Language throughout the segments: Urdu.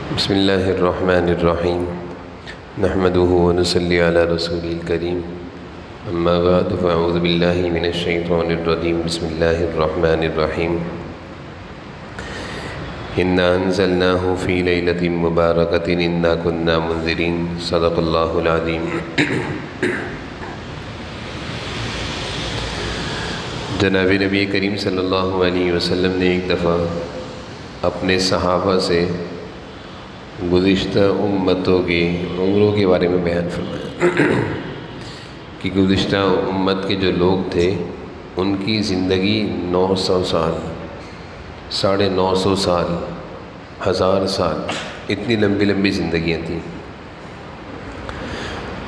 بسم اللہ الرحمن الرحیم نحمده ونصلی علی رسول الکریم اما بعد فاعوذ باللہ من الشیطان الرجیم بسم اللہ الرحمن الرحیم انا انزلناہ فی لیلۃ مبارکۃ انا کنا منذرین صدق اللہ العظیم۔ جناب نبی کریم صلی اللہ علیہ وسلم نے ایک دفعہ اپنے صحابہ سے گزشتہ امتوں کی عمروں کے بارے میں بیان فرمایا کہ گزشتہ امت کے جو لوگ تھے ان کی زندگی 900 سال، 950 سال، 1000 سال، اتنی لمبی لمبی زندگیاں تھیں۔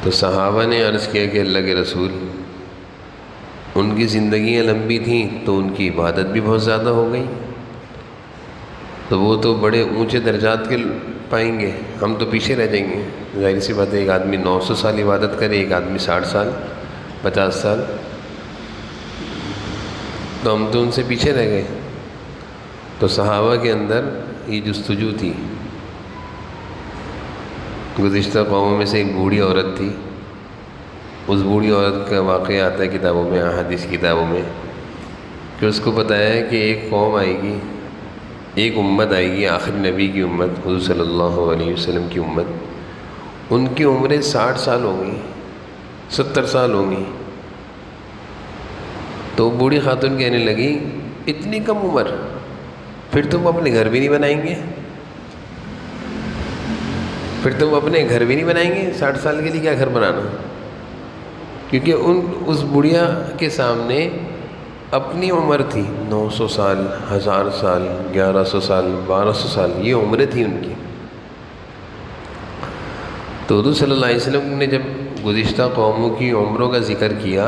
تو صحابہ نے عرض کیا کہ اللہ کے رسول، ان کی زندگیاں لمبی تھیں تو ان کی عبادت بھی بہت زیادہ ہو گئی، تو وہ تو بڑے اونچے درجات کے پائیں گے، ہم تو پیچھے رہ جائیں گے۔ ظاہر سی بات ہے، ایک آدمی 900 سال عبادت کرے، ایک آدمی 60 سال، 50 سال، تو ہم تو ان سے پیچھے رہ گئے۔ تو صحابہ کے اندر یہ جستجو تھی۔ گزشتہ قوموں میں سے ایک بوڑھی عورت تھی، اس بوڑھی عورت کا واقعہ آتا ہے کتابوں میں، احادیث کتابوں میں، کہ اس کو بتایا ہے کہ ایک قوم آئے گی، ایک امت آئے گی، آخری نبی کی امت، حضور صلی اللہ علیہ وسلم کی امت، ان کی عمریں 60 سال ہوں گی، 70 سال ہوں گی۔ تو بوڑھی خاتون کہنے لگی، اتنی کم عمر، پھر تم اپنے گھر بھی نہیں بنائیں گے؟ پھر تم اپنے گھر بھی نہیں بنائیں گے؟ 60 سال کے لیے کیا گھر بنانا؟ کیونکہ اس بڑھیا کے سامنے اپنی عمر تھی، 900 سال، 1000 سال، 1100 سال، 1200 سال، یہ عمریں تھیں ان کی۔ تو حضور صلی اللہ علیہ وسلم نے جب گزشتہ قوموں کی عمروں کا ذکر کیا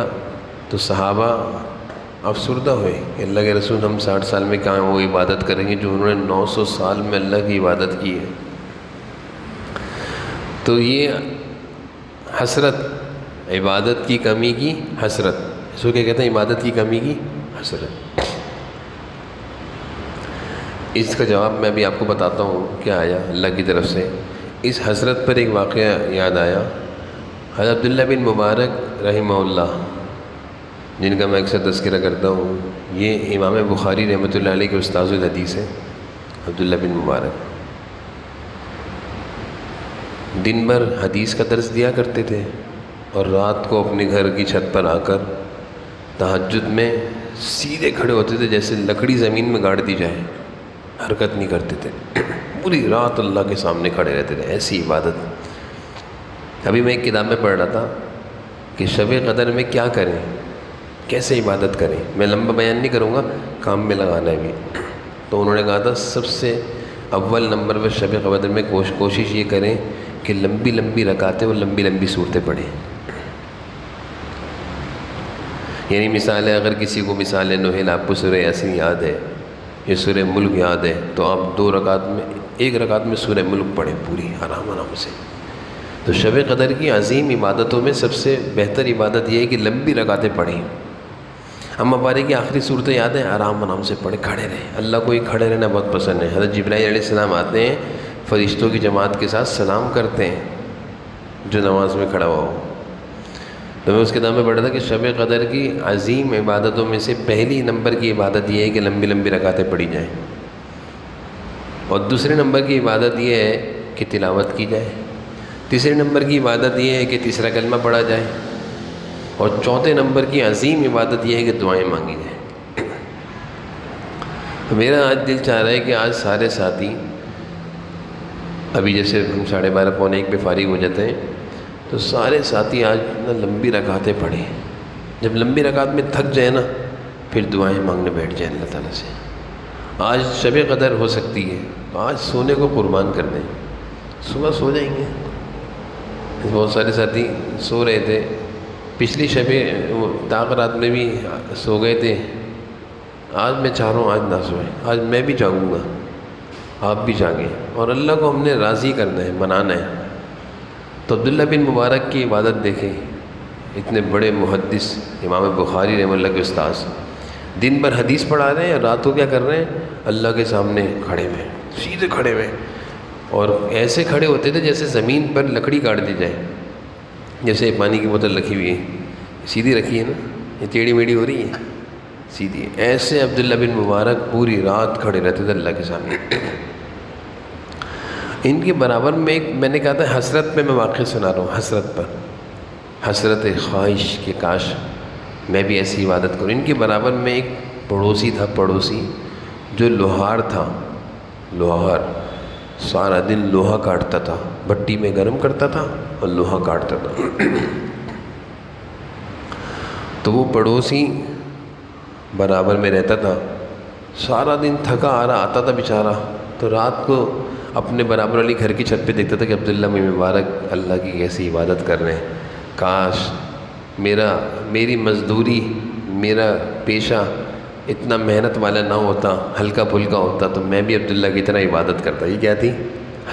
تو صحابہ افسردہ ہوئے کہ اللہ کے رسول، ہم 60 سال میں کہاں وہ عبادت کریں گے جو انہوں نے 900 سال میں اللہ کی عبادت کی ہے۔ تو یہ حسرت، عبادت کی کمی کی حسرت، اس کو کیا کہتے ہیں؟ عبادت کی کمی کی حسرت۔ اس کا جواب میں ابھی آپ کو بتاتا ہوں کیا آیا اللہ کی طرف سے۔ اس حسرت پر ایک واقعہ یاد آیا۔ حضرت عبداللہ بن مبارک رحمہ اللہ، جن کا میں اکثر تذکرہ کرتا ہوں، یہ امام بخاری رحمۃ اللہ علیہ کے استاذ الحدیث ہیں۔ عبداللہ بن مبارک دن بھر حدیث کا درس دیا کرتے تھے، اور رات کو اپنے گھر کی چھت پر آ کر تہجد میں سیدھے کھڑے ہوتے تھے، جیسے لکڑی زمین میں گاڑ دی جائے، حرکت نہیں کرتے تھے، پوری رات اللہ کے سامنے کھڑے رہتے تھے، ایسی عبادت۔ ابھی میں ایک کتاب میں پڑھ رہا تھا کہ شب قدر میں کیا کریں، کیسے عبادت کریں۔ میں لمبا بیان نہیں کروں گا، کام میں لگانا ہے بھی۔ تو انہوں نے کہا تھا سب سے اول نمبر پر شب قدر میں کوشش یہ کریں کہ لمبی لمبی رکعتیں اور لمبی لمبی صورتیں پڑھیں۔ یعنی مثال ہے، اگر کسی کو مثال نحل آپ کو سورہ یاسین یاد ہے یا سورہ ملک یاد ہے، تو آپ ایک رکعت میں سورہ ملک پڑھیں پوری آرام سے۔ تو شب قدر کی عظیم عبادتوں میں سب سے بہتر عبادت یہ ہے کہ لمبی رکعتیں پڑھیں۔ اما پارے کی آخری صورتیں یاد ہیں، آرام سے پڑھیں، کھڑے رہیں۔ اللہ کو یہ کھڑے رہنا بہت پسند ہے۔ حضرت جبرائیل علیہ السلام آتے ہیں، فرشتوں کی جماعت کے ساتھ سلام کرتے ہیں جو نماز میں کھڑا ہوا ہو۔ تو میں اس کتاب میں پڑھا تھا کہ شب قدر کی عظیم عبادتوں میں سے پہلی نمبر کی عبادت یہ ہے کہ لمبی لمبی رکعتیں پڑھی جائیں، اور دوسرے نمبر کی عبادت یہ ہے کہ تلاوت کی جائے، تیسرے نمبر کی عبادت یہ ہے کہ تیسرا کلمہ پڑھا جائے، اور چوتھے نمبر کی عظیم عبادت یہ ہے کہ دعائیں مانگی جائیں۔ تو میرا آج دل چاہ رہا ہے کہ آج سارے ساتھی، ابھی جیسے ہم 12:30 پونے 1 پہ فارغ ہو جاتے ہیں، تو سارے ساتھی آج لمبی رکعتیں پڑھیں۔ جب لمبی رکعت میں تھک جائے نا، پھر دعائیں مانگنے بیٹھ جائیں اللہ تعالیٰ سے۔ آج شب قدر ہو سکتی ہے، آج سونے کو قربان کر دیں، صبح سو جائیں گے۔ بہت سارے ساتھی سو رہے تھے، پچھلی شب طاق رات میں بھی سو گئے تھے، آج میں چاہ رہا ہوں آج نہ سوئیں، آج میں بھی جاگوں گا، آپ بھی جاگیں، اور اللہ کو ہم نے راضی کرنا ہے، منانا ہے۔ تو عبداللہ بن مبارک کی عبادت دیکھیں، اتنے بڑے محدث امام بخاری رحمہ اللہ کے استاذ، دن بھر حدیث پڑھا رہے ہیں، رات کو کیا کر رہے ہیں؟ اللہ کے سامنے کھڑے ہوئے، سیدھے کھڑے ہوئے، اور ایسے کھڑے ہوتے تھے جیسے زمین پر لکڑی کاٹ دی جائے، جیسے پانی کی بوتل رکھی ہوئی ہے، سیدھی رکھی ہے نا، یہ ٹیڑھی میڑھی ہو رہی ہے، سیدھی، ایسے عبداللہ بن مبارک پوری رات کھڑے رہتے تھے اللہ کے سامنے۔ ان کے برابر میں ایک، میں نے کہا تھا حسرت میں واقعہ سنا رہا ہوں، حسرت پر، حسرت خواہش کہ کاش میں بھی ایسی عبادت کروں۔ ان کے برابر میں ایک پڑوسی تھا، پڑوسی جو لوہار تھا، لوہار، سارا دن لوہا کاٹتا تھا، بھٹی میں گرم کرتا تھا اور لوہا کاٹتا تھا۔ تو وہ پڑوسی برابر میں رہتا تھا، سارا دن تھکا آ رہا آتا تھا بیچارہ، تو رات کو اپنے برابر والی گھر کی چھت پہ دیکھتا تھا کہ عبداللہ بن مبارک اللہ کی کیسی عبادت کر رہے ہیں، کاش میری مزدوری، میرا پیشہ اتنا محنت والا نہ ہوتا، ہلکا پھلکا ہوتا، تو میں بھی عبداللہ کی طرح عبادت کرتا۔ یہ کیا تھی؟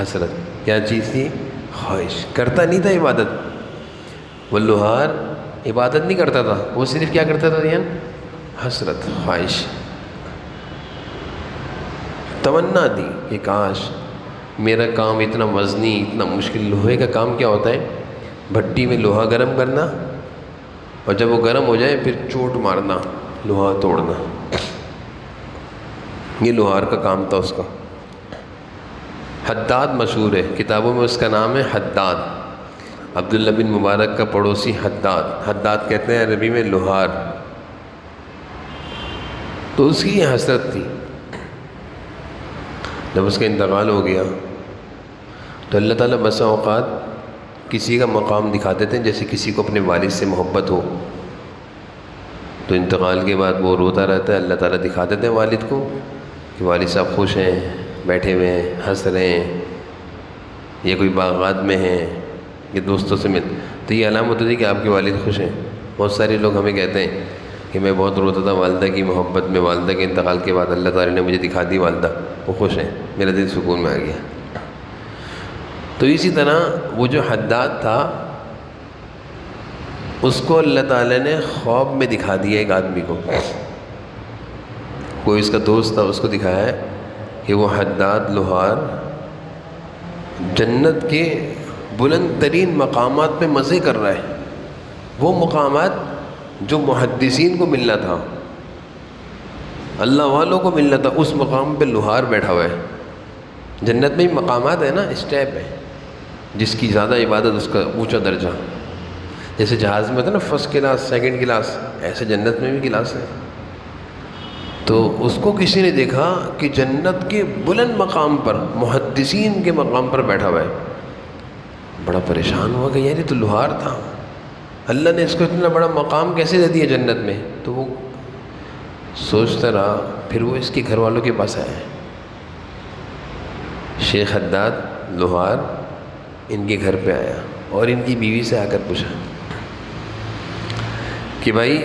حسرت۔ کیا چیز تھی؟ خواہش۔ کرتا نہیں تھا عبادت، وہ لوہار عبادت نہیں کرتا تھا، وہ صرف کیا کرتا تھا ذہن؟ حسرت، خواہش، تمنا دی کہ کاش میرا کام اتنا وزنی، اتنا مشکل، لوہے کا کام کیا ہوتا ہے؟ بھٹی میں لوہا گرم کرنا، اور جب وہ گرم ہو جائے پھر چوٹ مارنا، لوہا توڑنا، یہ لوہار کا کام تھا اس کا۔ حداد مشہور ہے، کتابوں میں اس کا نام ہے حداد، عبداللہ بن مبارک کا پڑوسی حداد، حداد کہتے ہیں عربی میں لوہار۔ تو اس کی یہ حسرت تھی۔ جب اس کا انتقال ہو گیا تو اللہ تعالیٰ بسا اوقات کسی کا مقام دکھا دیتے ہیں، جیسے کسی کو اپنے والد سے محبت ہو تو انتقال کے بعد وہ روتا رہتا ہے، اللہ تعالیٰ دکھا دیتے ہیں والد کو کہ والد صاحب خوش ہیں، بیٹھے ہوئے ہیں، ہنس رہے ہیں، یہ کوئی باغات میں ہیں، یہ دوستوں سے مل، تو یہ علامت ہوتی ہے کہ آپ کے والد خوش ہیں۔ بہت سارے لوگ ہمیں کہتے ہیں کہ میں بہت روتا تھا والدہ کی محبت میں، والدہ کے انتقال کے بعد اللہ تعالیٰ نے مجھے دکھا دی والدہ، وہ خوش ہیں، میرا دل سکون میں آ گیا۔ تو اسی طرح وہ جو حداد تھا اس کو اللہ تعالیٰ نے خواب میں دکھا دیا، ایک آدمی کو، کوئی اس کا دوست تھا، اس کو دکھایا ہے کہ وہ حداد لوہار جنت کے بلند ترین مقامات پہ مزے کر رہا ہے، وہ مقامات جو محدثین کو ملنا تھا، اللہ والوں کو ملنا تھا، اس مقام پہ لوہار بیٹھا ہوا ہے۔ جنت میں بھی مقامات ہے نا، اسٹیپ ہے، جس کی زیادہ عبادت اس کا اونچا درجہ، جیسے جہاز میں ہوتا ہے نا فرسٹ کلاس، سیکنڈ کلاس، ایسے جنت میں بھی کلاس ہے۔ تو اس کو کسی نے دیکھا کہ جنت کے بلند مقام پر، محدثین کے مقام پر بیٹھا ہوا ہے، بڑا پریشان ہوا کہ یار یہ تو لوہار تھا، اللہ نے اس کو اتنا بڑا مقام کیسے دے دیا جنت میں؟ تو وہ سوچتا رہا، پھر وہ اس کے گھر والوں کے پاس آیا، شیخ حداد لوہار ان کے گھر پہ آیا اور ان کی بیوی سے آ کر پوچھا کہ بھائی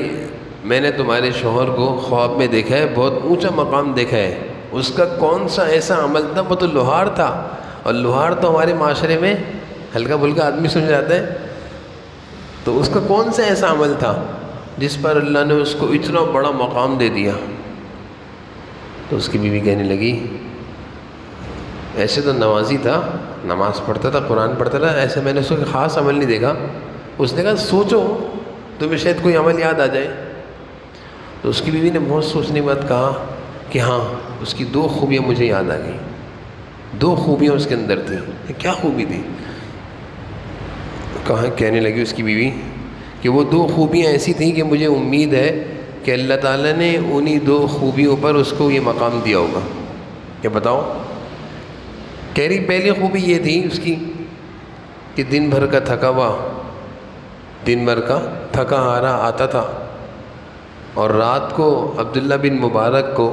میں نے تمہارے شوہر کو خواب میں دیکھا ہے، بہت اونچا مقام دیکھا ہے، اس کا کون سا ایسا عمل تھا؟ وہ تو لوہار تھا، اور لوہار تو ہمارے معاشرے میں ہلکا پھلکا آدمی سمجھ جاتا ہے، تو اس کا کون سا ایسا عمل تھا جس پر اللہ نے اس کو اتنا بڑا مقام دے دیا؟ تو اس کی بیوی کہنے لگی ایسے تو نمازی تھا، نماز پڑھتا تھا، قرآن پڑھتا تھا، ایسے میں نے اس کو خاص عمل نہیں دیکھا۔ اس نے کہا سوچو تمہیں شاید کوئی عمل یاد آ جائے۔ تو اس کی بیوی نے بہت سوچنے کے بعد کہا کہ ہاں، اس کی 2 خوبیاں مجھے یاد آ گئیں، 2 خوبیاں اس کے اندر تھیں۔ کیا خوبی تھی؟ کہنے لگی اس کی بیوی کہ وہ 2 خوبیاں ایسی تھیں کہ مجھے امید ہے کہ اللہ تعالیٰ نے انہی 2 خوبیوں پر اس کو یہ مقام دیا ہوگا۔ کیا بتاؤ؟ کہہ رہی پہلی خوبی یہ تھی اس کی کہ دن بھر کا تھکا ہارا آتا تھا، اور رات کو عبداللہ بن مبارک کو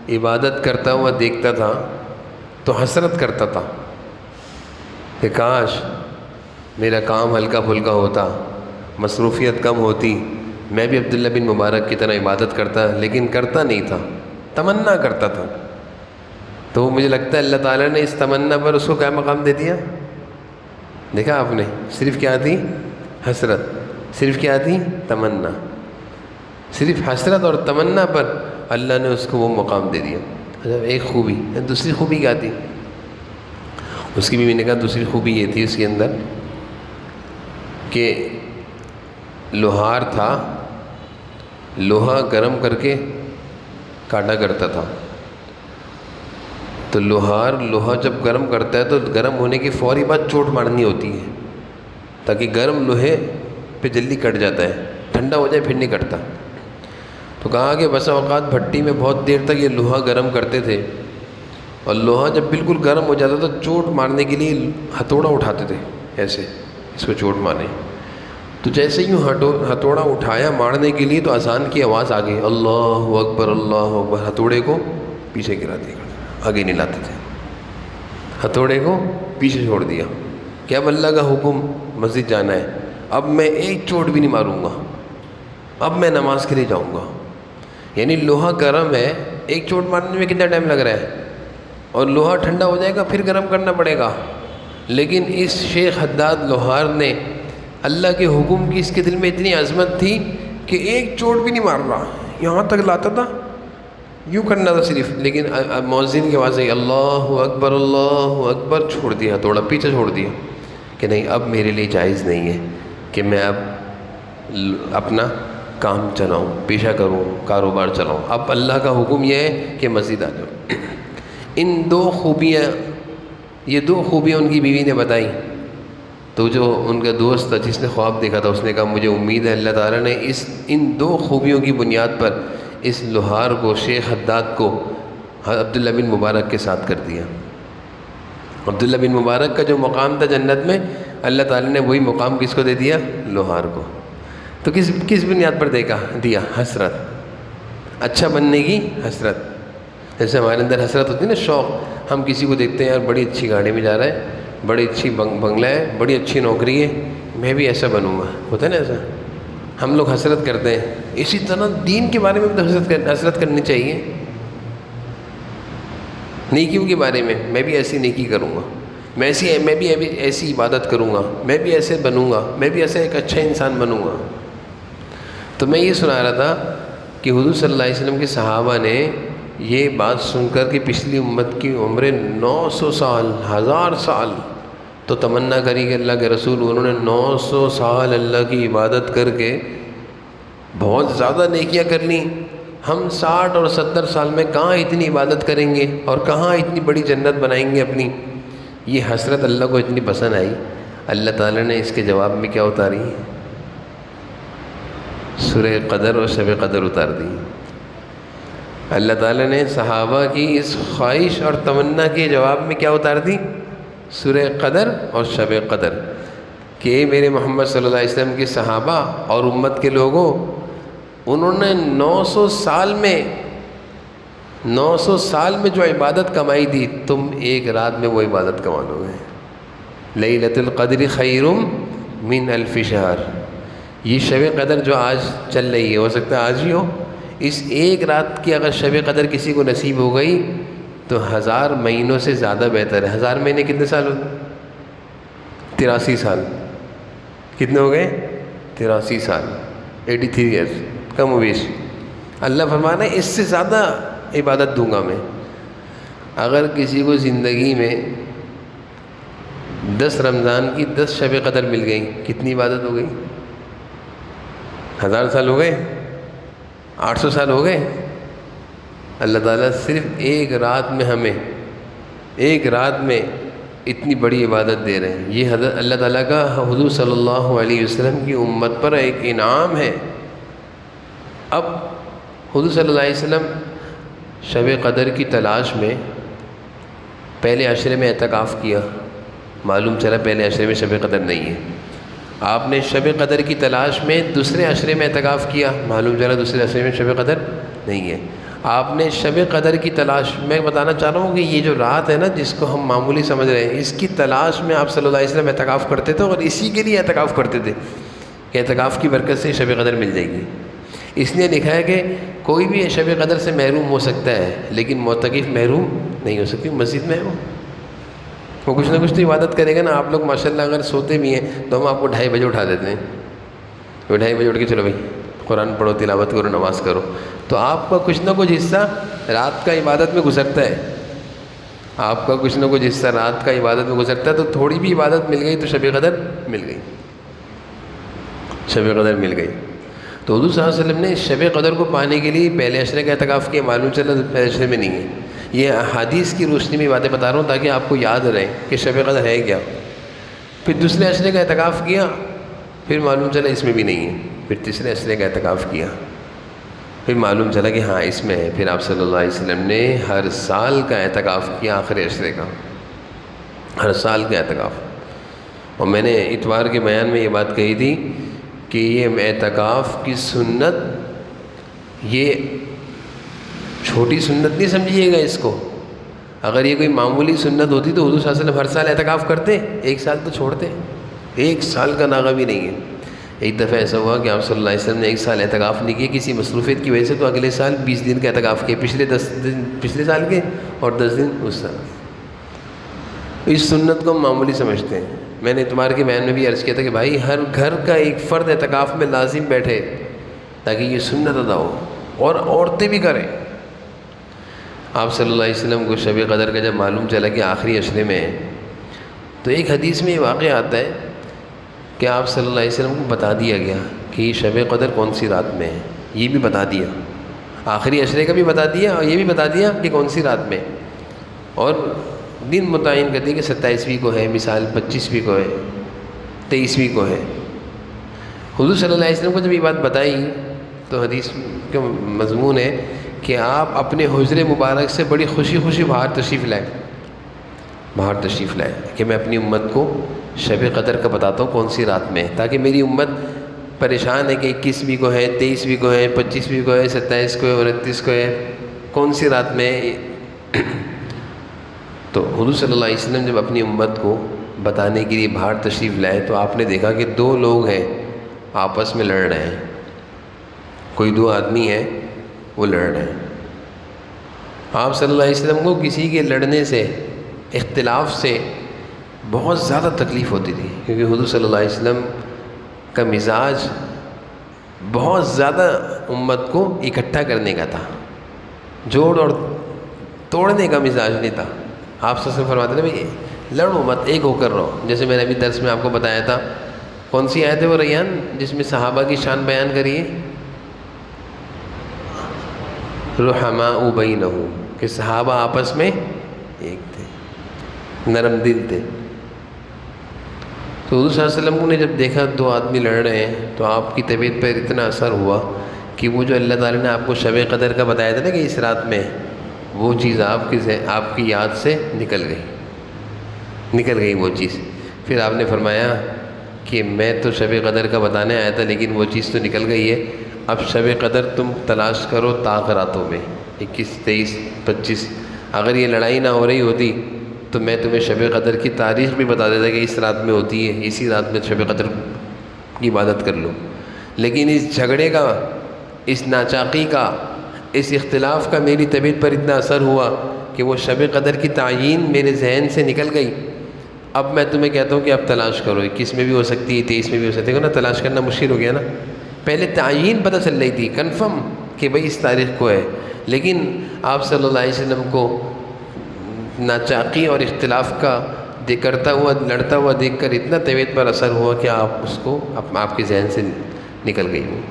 عبادت کرتا ہوا دیکھتا تھا تو حسرت کرتا تھا کہ کاش میرا کام ہلکا پھلکا ہوتا، مصروفیت کم ہوتی، میں بھی عبداللہ بن مبارک کی طرح عبادت کرتا، لیکن کرتا نہیں تھا، تمنا کرتا تھا۔ تو مجھے لگتا ہے اللہ تعالیٰ نے اس تمنا پر اس کو کیا مقام دے دیا؟ دیکھا آپ نے، صرف کیا تھی؟ حسرت، صرف کیا تھی؟ تمنا، صرف حسرت اور تمنا پر اللہ نے اس کو وہ مقام دے دیا۔ ایک خوبی، دوسری خوبی کیا تھی؟ اس کی بیوی نے کہا دوسری خوبی یہ تھی اس کے اندر کہ لوہار تھا، لوہا گرم کر کے کاٹا کرتا تھا، تو لوہا جب گرم کرتا ہے تو گرم ہونے کی فوری بعد چوٹ مارنی ہوتی ہے تاکہ گرم لوہے پہ جلدی کٹ جاتا ہے، ٹھنڈا ہو جائے پھر نہیں کٹتا۔ تو کہا کہ بسا اوقات بھٹی میں بہت دیر تک یہ لوہا گرم کرتے تھے، اور لوہا جب بالکل گرم ہو جاتا تو چوٹ مارنے کے لیے ہتھوڑا اٹھاتے تھے، ایسے اس کو چوٹ مارے۔ تو جیسے یوں ہتھوڑا اٹھایا مارنے کے لیے تو اذان کی آواز آ گئی، اللہ اکبر اللہ اکبر، ہتھوڑے کو پیچھے گرا دیا، آگے نہیں لاتے تھے، ہتھوڑے کو پیچھے چھوڑ دیا کہ اب اللہ کا حکم مسجد جانا ہے، اب میں ایک چوٹ بھی نہیں ماروں گا، اب میں نماز کے لیے جاؤں گا۔ یعنی لوہا گرم ہے، ایک چوٹ مارنے میں کتنا ٹائم لگ رہا ہے، اور لوہا ٹھنڈا ہو جائے گا پھر گرم کرنا پڑے گا، لیکن اس شیخ حداد لوہار نے اللہ کے حکم کی اس کے دل میں اتنی عظمت تھی کہ ایک چوٹ بھی نہیں مار رہا، یہاں تک لاتا تھا، یوں کرنا تھا صرف، لیکن مؤذن کی آواز آئی اللہ اکبر، چھوڑ دیا، تھوڑا پیچھے چھوڑ دیا کہ نہیں اب میرے لیے جائز نہیں ہے کہ میں اب اپنا کام چلاؤں، پیشہ کروں، کاروبار چلاؤں، اب اللہ کا حکم یہ ہے کہ مسجد آ جاؤ۔ ان دو خوبیاں، یہ دو خوبیاں ان کی بیوی نے بتائی، تو جو ان کا دوست تھا جس نے خواب دیکھا تھا اس نے کہا مجھے امید ہے اللہ تعالیٰ نے ان دو خوبیوں کی بنیاد پر اس لوہار کو، شیخ حداد کو عبداللہ بن مبارک کے ساتھ کر دیا۔ عبداللہ بن مبارک کا جو مقام تھا جنت میں، اللہ تعالیٰ نے وہی مقام کس کو دے دیا؟ لوہار کو۔ تو کس بنیاد پر دیا؟ حسرت، اچھا بننے کی حسرت۔ جیسے ہمارے اندر حسرت ہوتی ہے نا، شوق، ہم کسی کو دیکھتے ہیں یار بڑی اچھی گاڑی میں جا رہا ہے، بڑی اچھی بنگلہ ہے، بڑی اچھی نوکری ہے، میں بھی ایسا بنوں گا، ہوتا ہے نا ایسا، ہم لوگ حسرت کرتے ہیں۔ اسی طرح دین کے بارے میں بھی حسرت کرنی چاہیے، نیکیوں کے بارے میں بھی ایسی نیکی کروں گا، میں بھی ایسی عبادت کروں گا، میں بھی ایسے بنوں گا، میں بھی ایسے ایک اچھا انسان بنوں گا۔ تو میں یہ سنا رہا تھا کہ حضور صلی اللہ علیہ وسلم کے صحابہ نے یہ بات سن کر کہ پچھلی امت کی عمریں 900 سال، 1000 سال، تو تمنا کری کہ اللہ کے رسول انہوں نے 900 سال اللہ کی عبادت کر کے بہت زیادہ نیکیاں کر لیں، ہم 60 اور 70 سال میں کہاں اتنی عبادت کریں گے اور کہاں اتنی بڑی جنت بنائیں گے اپنی۔ یہ حسرت اللہ کو اتنی پسند آئی، اللہ تعالیٰ نے اس کے جواب میں کیا اتاری؟ سورہ قدر اور شب قدر اتار دی۔ اللہ تعالیٰ نے صحابہ کی اس خواہش اور تمنا کے جواب میں کیا اتار دی؟ سورہ قدر اور شب قدر، کہ اے میرے محمد صلی اللہ علیہ وسلم کے صحابہ اور امت کے لوگوں، انہوں نے 900 سال میں جو عبادت کمائی دی، تم ایک رات میں وہ عبادت کما لو گے۔ لیلۃ القدر خیر من الف شہر، یہ شب قدر جو آج چل رہی ہے، ہو سکتا ہے آج ہی ہو، اس ایک رات کی اگر شب قدر کسی کو نصیب ہو گئی تو 1000 مہینوں سے زیادہ بہتر ہے۔ 1000 مہینے کتنے سال ہوئے؟ 83 سال۔ کتنے ہو گئے؟ 83 سال، 83 ایئرس، کم و بیش۔ اللہ فرمانا ہے اس سے زیادہ عبادت دوں گا میں۔ اگر کسی کو زندگی میں 10 رمضان کی 10 شب قدر مل گئی، کتنی عبادت ہو گئی؟ 1000 سال ہو گئے، 800 سال ہو گئے۔ اللہ تعالیٰ صرف ایک رات میں ہمیں، ایک رات میں اتنی بڑی عبادت دے رہے ہیں۔ یہ حضرت اللہ تعالیٰ کا حضور صلی اللہ علیہ وسلم کی امت پر ایک انعام ہے۔ اب حضور صلی اللہ علیہ وسلم شب قدر کی تلاش میں پہلے عشرے میں اعتکاف کیا، معلوم چلا پہلے عشرے میں شب قدر نہیں ہے۔ آپ نے شب قدر کی تلاش میں دوسرے عشرے میں اعتکاف کیا، معلوم چلا دوسرے عشرے میں شب قدر نہیں ہے۔ آپ نے شب قدر کی تلاش، میں بتانا چاہ رہا ہوں کہ یہ جو رات ہے نا جس کو ہم معمولی سمجھ رہے ہیں، اس کی تلاش میں آپ صلی اللہ علیہ وسلم اعتکاف کرتے تھے، اور اسی کے لیے اعتکاف کرتے تھے کہ اعتکاف کی برکت سے شب قدر مل جائے گی۔ اس لیے لکھا ہے کہ کوئی بھی شب قدر سے محروم ہو سکتا ہے، لیکن معتکف محروم نہیں ہو سکتی، مسجد میں ہے وہ کچھ نہ کچھ تو عبادت کرے گا نا۔ آپ لوگ ماشاءاللہ اگر سوتے بھی ہیں تو ہم آپ کو 2:30 بجے اٹھا دیتے ہیں، وہ 2:30 بجے اٹھ کے چلو بھائی قرآن پڑھو، تلاوت کرو، نماز کرو، تو آپ کا کچھ نہ کچھ حصہ رات کا عبادت میں گزرتا ہے۔ آپ کا کچھ نہ کچھ حصہ رات کا عبادت میں گزرتا ہے، تو تھوڑی بھی عبادت مل گئی تو شب قدر مل گئی، شب قدر مل گئی۔ تو حضور صلی اللہ علیہ وسلم نے شب قدر کو پانے کے لیے پہلے عشرے کا اعتکاف کیا، معلوم چلا پہلے عشرے میں نہیں ہے۔ یہ احادیث کی روشنی میں باتیں بتا رہا ہوں تاکہ آپ کو یاد رہے کہ شب قدر ہے کیا۔ پھر دوسرے عشرے کا اعتکاف کیا، پھر معلوم چلا اس میں بھی نہیں ہے، پھر تیسرے عشرے کا اعتکاف کیا، پھر معلوم چلا کہ ہاں اس میں ہے۔ پھر آپ صلی اللہ علیہ وسلم نے ہر سال کا اعتکاف کیا، آخری عشرے کا، ہر سال کا اعتکاف۔ اور میں نے اتوار کے بیان میں یہ بات کہی تھی کہ یہ اعتکاف کی سنت، یہ چھوٹی سنت نہیں سمجھیے گا اس کو۔ اگر یہ کوئی معمولی سنت ہوتی تو حضور صلی اللہ علیہ وسلم ہر سال اعتکاف کرتے، ایک سال تو چھوڑتے، ایک سال کا ناغہ بھی نہیں ہے۔ ایک دفعہ ایسا ہوا کہ آپ صلی اللہ علیہ وسلم نے ایک سال اعتکاف نہیں کیا کسی مصروفیت کی وجہ سے، تو اگلے سال 20 دن کا اعتکاف کیا، پچھلے 10 دن پچھلے سال کے اور 10 دن اس سال۔ اس سنت کو ہم معمولی سمجھتے ہیں۔ میں نے اتوار کے بیان میں بھی عرض کیا تھا کہ بھائی ہر گھر کا ایک فرد اعتکاف میں لازم بیٹھے تاکہ یہ سنت ادا ہو، اور عورتیں بھی کریں۔ آپ صلی اللہ علیہ وسلم کو شب قدر کا جب معلوم چلا کہ آخری عشرے میں ہے، تو ایک حدیث میں یہ واقعہ آتا ہے کہ آپ صلی اللہ علیہ وسلم کو بتا دیا گیا کہ یہ شب قدر کون سی رات میں ہے، یہ بھی بتا دیا، آخری عشرے کا بھی بتا دیا اور یہ بھی بتا دیا کہ کون سی رات میں، اور دن متعین کر دیا کہ 27ویں کو ہے، مثال 25ویں کو ہے، 23ویں کو ہے۔ حضور صلی اللہ علیہ وسلم کو جب یہ بات بتائی تو حدیث کا مضمون ہے کہ آپ اپنے حجرے مبارک سے بڑی خوشی خوشی باہر تشریف لائے کہ میں اپنی امت کو شب قدر کا بتاتا ہوں کون سی رات میں ہے، تاکہ میری امت پریشان ہے کہ 21ویں کو ہے، 23ویں کو ہے، 25ویں کو ہے، 27 کو ہے، 29 کو ہے، کون سی رات میں ہے۔ تو حضور صلی اللہ علیہ وسلم جب اپنی امت کو بتانے کے لیے باہر تشریف لائے تو آپ نے دیکھا کہ 2 لوگ ہیں آپس میں لڑ رہے ہیں، کوئی 2 آدمی ہیں وہ لڑ رہے ہیں۔ آپ صلی اللہ علیہ وسلم کو کسی کے لڑنے سے، اختلاف سے بہت زیادہ تکلیف ہوتی تھی، کیونکہ حضور صلی اللہ علیہ وسلم کا مزاج بہت زیادہ امت کو اکٹھا کرنے کا تھا، جوڑ اور توڑنے کا مزاج نہیں تھا۔ آپ صلی اللہ علیہ وسلم فرماتے ہیں بھائی لڑو مت، ایک ہو کر رہو۔ جیسے میں نے ابھی درس میں آپ کو بتایا تھا، کون سی آیت ہے وہ ریان جس میں صحابہ کی شان بیان کریے، رحماء بینہم، کہ صحابہ آپس میں ایک تھے، نرم دل تھے۔ تو حضور صلی اللہ علیہ وسلم نے جب دیکھا 2 آدمی لڑ رہے ہیں تو آپ کی طبیعت پر اتنا اثر ہوا کہ وہ جو اللہ تعالیٰ نے آپ کو شب قدر کا بتایا تھا نا کہ اس رات میں، وہ چیز آپ کی یاد سے نکل گئی وہ چیز۔ پھر آپ نے فرمایا کہ میں تو شب قدر کا بتانے آیا تھا لیکن وہ چیز تو نکل گئی ہے، اب شب قدر تم تلاش کرو طاق راتوں میں، 21، 23، 25۔ اگر یہ لڑائی نہ ہو رہی ہوتی تو میں تمہیں شب قدر کی تاریخ بھی بتا دیتا کہ اس رات میں ہوتی ہے، اسی رات میں شب قدر کی عبادت کر لو۔ لیکن اس جھگڑے کا، اس ناچاقی کا، اس اختلاف کا میری طبیعت پر اتنا اثر ہوا کہ وہ شب قدر کی تعیین میرے ذہن سے نکل گئی۔ اب میں تمہیں کہتا ہوں کہ اب تلاش کرو، 21 میں بھی ہو سکتی ہے، 23 میں بھی ہو سکتی ہے نا، تلاش کرنا مشکل ہو گیا نا۔ پہلے تعیین پتہ چل رہی تھی کنفرم کہ بھئی اس تاریخ کو ہے، لیکن آپ صلی اللہ علیہ وسلم کو ناچاقی اور اختلاف کا کرتا ہوا، لڑتا ہوا دیکھ کر اتنا طبیعت پر اثر ہوا کہ آپ اس کو آپ کے ذہن سے نکل گئی وہ۔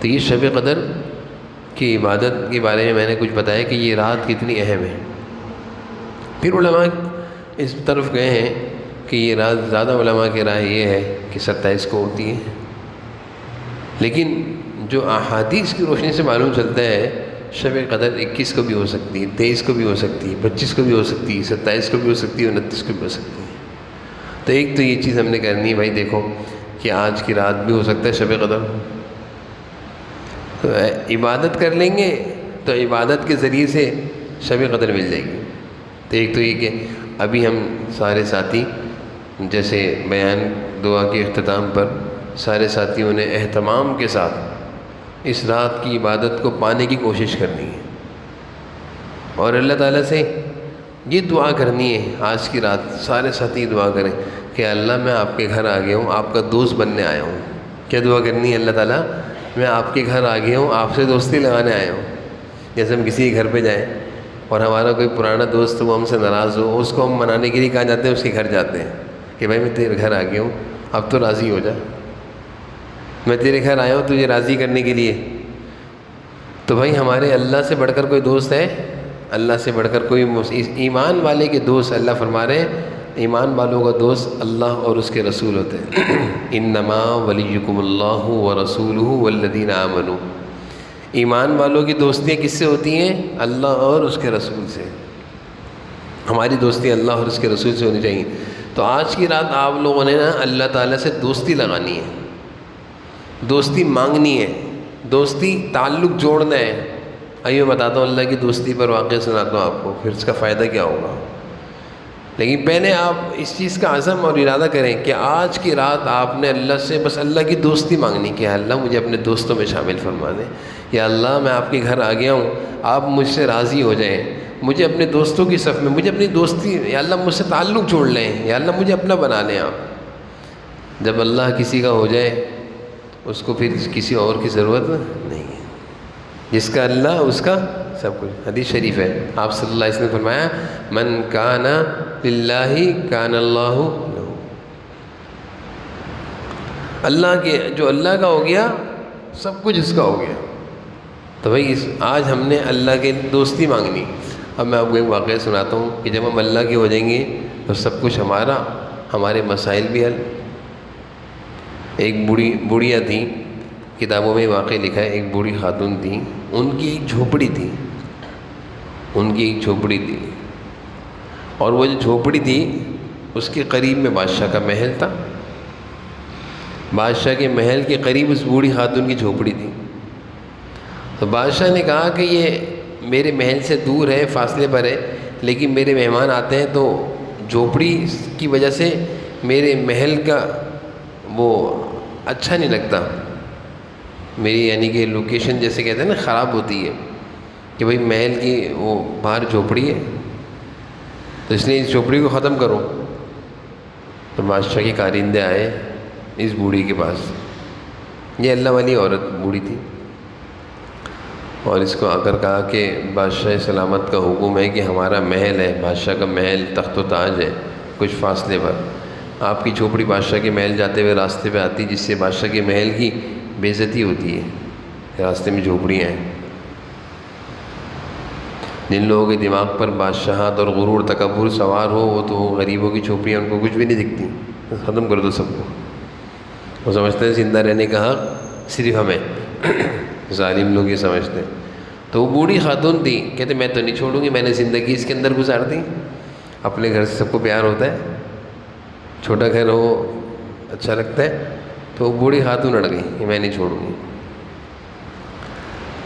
تو یہ شب قدر کی عبادت کے بارے میں نے کچھ بتایا کہ یہ رات کتنی اہم ہے۔ پھر علماء اس طرف گئے ہیں کہ یہ رات، زیادہ علماء کی رائے یہ ہے کہ 27 کو ہوتی ہے، لیکن جو احادیث کی روشنی سے معلوم چلتا ہے شب قدر 21 کو بھی ہو سکتی ہے، 23 کو بھی ہو سکتی ہے، 25 کو بھی ہو سکتی ہے، 27 کو بھی ہو سکتی ہے، 29 کو بھی ہو سکتی ہے۔ تو ایک تو یہ چیز ہم نے کرنی ہے بھائی، دیکھو کہ آج کی رات بھی ہو سکتا ہے شب قدر، تو عبادت کر لیں گے تو عبادت کے ذریعے سے شب قدر مل جائے گی۔ تو ایک تو یہ کہ ابھی ہم سارے ساتھی، جیسے بیان دعا کے اختتام پر سارے ساتھیوں نے اہتمام کے ساتھ اس رات کی عبادت کو پانے کی کوشش کرنی ہے، اور اللہ تعالیٰ سے یہ دعا کرنی ہے آج کی رات سارے ساتھی دعا کریں کہ اللہ میں آپ کے گھر آ گیا ہوں، آپ کا دوست بننے آیا ہوں۔ کیا دعا کرنی ہے؟ اللہ تعالیٰ میں آپ کے گھر آ گیا ہوں، آپ سے دوستی لگانے آیا ہوں۔ جیسے ہم کسی کے گھر پہ جائیں اور ہمارا کوئی پرانا دوست وہ ہم سے ناراض ہو، اس کو ہم منانے کے لیے کہاں جاتے ہیں؟ اس کے گھر جاتے ہیں کہ بھائی میں تیرے گھر آ گیا ہوں، اب تو راضی ہو جا، میں تیرے گھر آیا ہوں تجھے راضی کرنے کے لیے۔ تو بھائی ہمارے اللہ سے بڑھ کر کوئی دوست ہے؟ اللہ سے بڑھ کر کوئی ایمان والے کے دوست، اللہ فرما رہے ہیں ایمان والوں کا دوست اللہ اور اس کے رسول ہوتے ہیں۔ انما ولیکم اللہ ورسولہ والذین آمنوا، ایمان والوں کی دوستیاں کس سے ہوتی ہیں؟ اللہ اور اس کے رسول سے۔ ہماری دوستی اللہ اور اس کے رسول سے ہونی چاہیے۔ تو آج کی رات آپ لوگوں نے نا اللہ تعالیٰ سے دوستی لگانی ہے، دوستی مانگنی ہے، دوستی تعلق جوڑنا ہے۔ آئیے میں بتاتا ہوں اللہ کی دوستی پر واقعہ سناتا ہوں آپ کو، پھر اس کا فائدہ کیا ہوگا۔ لیکن پہلے آپ اس چیز کا عزم اور ارادہ کریں کہ آج کی رات آپ نے اللہ سے بس اللہ کی دوستی مانگنی کہ اللہ مجھے اپنے دوستوں میں شامل فرما دیں، یا اللہ میں آپ کے گھر آ گیا ہوں، آپ مجھ سے راضی ہو جائیں، مجھے اپنے دوستوں کی صف میں، مجھے اپنی دوستی، یا اللہ مجھ سے تعلق جوڑ لیں، یا اللہ مجھے اپنا بنا لیں آپ۔ جب اللہ کسی کا ہو جائے اس کو پھر کسی اور کی ضرورت نہیں ہے، جس کا اللہ اس کا سب کچھ۔ حدیث شریف ہے، آپ صلی اللہ علیہ وسلم نے فرمایا من کان للہ کان اللہ لہ، اللہ کے جو اللہ کا ہو گیا سب کچھ اس کا ہو گیا۔ تو بھائی آج ہم نے اللہ کے دوستی مانگنی۔ اب میں آپ کو ایک واقعہ سناتا ہوں کہ جب ہم اللہ کے ہو جائیں گے تو سب کچھ ہمارا، ہمارے مسائل بھی حل۔ ایک بوڑھیاں تھیں، کتابوں میں واقعہ لکھا ہے، ایک بوڑھی خاتون تھیں، ان کی ایک جھوپڑی تھی، ان کی ایک جھوپڑی تھی، اور وہ جو جھوپڑی تھی اس کے قریب میں بادشاہ کا محل تھا، بادشاہ کے محل کے قریب اس بوڑھی خاتون کی جھوپڑی تھی۔ تو بادشاہ نے کہا کہ یہ میرے محل سے دور ہے، فاصلے پر ہے، لیکن میرے مہمان آتے ہیں تو جھوپڑی کی وجہ سے میرے محل کا وہ اچھا نہیں لگتا، میری یعنی کہ لوکیشن جیسے کہتے ہیں نا خراب ہوتی ہے، کہ بھئی محل کی وہ باہر جھوپڑی ہے تو اس لیے اس جھوپڑی کو ختم کرو۔ تو بادشاہ کے کارندے آئے اس بوڑھی کے پاس، یہ اللہ والی عورت بوڑھی تھی، اور اس کو آ کر کہا کہ بادشاہ سلامت کا حکم ہے کہ ہمارا محل ہے، بادشاہ کا محل تخت و تاج ہے کچھ فاصلے پر، آپ کی جھوپڑی بادشاہ کے محل جاتے ہوئے راستے پہ آتی، جس سے بادشاہ کے محل کی بے عزتی ہوتی ہے، راستے میں جھوپڑیاں ہیں۔ جن لوگوں کے دماغ پر بادشاہت اور غرور تکبر سوار ہو وہ تو غریبوں کی جھوپڑیاں ان کو کچھ بھی نہیں دکھتی، ختم کر دو سب کو۔ وہ سمجھتے ہیں زندہ رہنے کا حق صرف ہمیں، ظالم لوگ یہ سمجھتے ہیں۔ تو وہ بوڑھی خاتون تھی، کہتے میں تو نہیں چھوڑوں گی، میں نے زندگی اس کے اندر گزار دی، اپنے گھر سے سب کو پیار ہوتا ہے، چھوٹا گھر ہو اچھا لگتا ہے، تو وہ بوڑھی خاتون اڑ گئی کہ میں نہیں چھوڑوں گی۔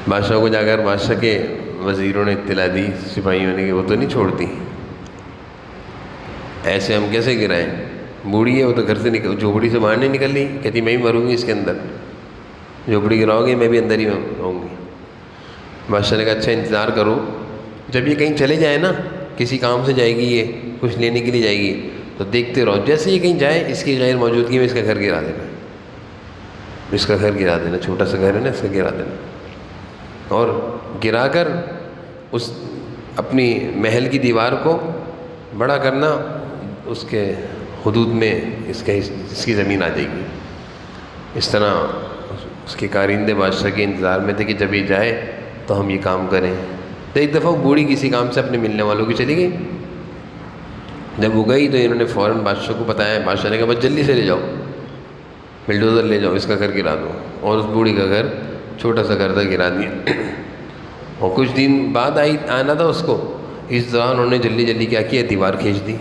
بادشاہ کو جا کر بادشاہ کے وزیروں نے اطلاع دی، سپاہیوں نے، کہ وہ تو نہیں چھوڑتی، ایسے ہم کیسے گرائیں، بوڑھی ہے وہ تو گھر سے جھوپڑی سے باہر نہیں نکل رہی، کہتی میں ہی مروں گی اس کے اندر، جھوپڑی گراؤ گے میں بھی اندر ہی رہوں گی۔ بادشاہ نے کہا اچھا انتظار کرو، جب یہ کہیں چلے جائے نا، کسی کام سے جائے گی، یہ کچھ لینے کے لیے جائے گی، تو دیکھتے رہو، جیسے یہ کہیں جائے اس کی غیر موجودگی میں اس کا گھر گرا دینا، اس کا گھر گرا دینا، چھوٹا سا گھر ہے نا اس کا گرا دینا، اور گرا کر اس اپنی محل کی دیوار کو بڑا کرنا، اس کے حدود میں اس کی زمین آ جائے گی۔ اس طرح اس کے کارندے بادشاہ کے انتظار میں تھے کہ جب یہ جائے تو ہم یہ کام کریں۔ تو ایک دفعہ بوڑھی کسی کام سے اپنے ملنے والوں کی چلی گئی، جب وہ گئی تو انہوں نے فوراً بادشاہ کو بتایا، بادشاہ نے کہا بس جلدی سے لے جاؤ، بلڈوزر لے جاؤ، اس کا گھر گرا دو، اور اس بوڑھی کا گھر چھوٹا سا گھر تھا گرا دیا۔ اور کچھ دن بعد آنا تھا اس کو، اس دوران انہوں نے جلدی جلدی کیا کیا، دیوار کھینچ دی۔